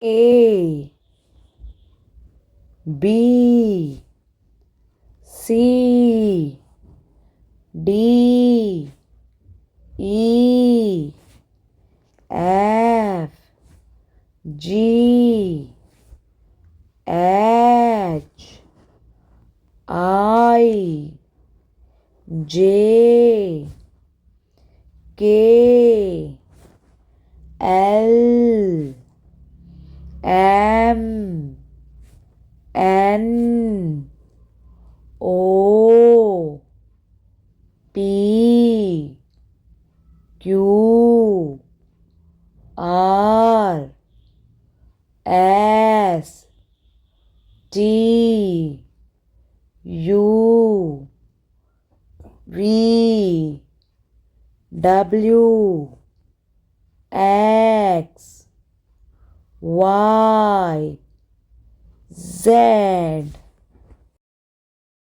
A B C D E F G H I J K L M N O P Q R S T U V W X Y Z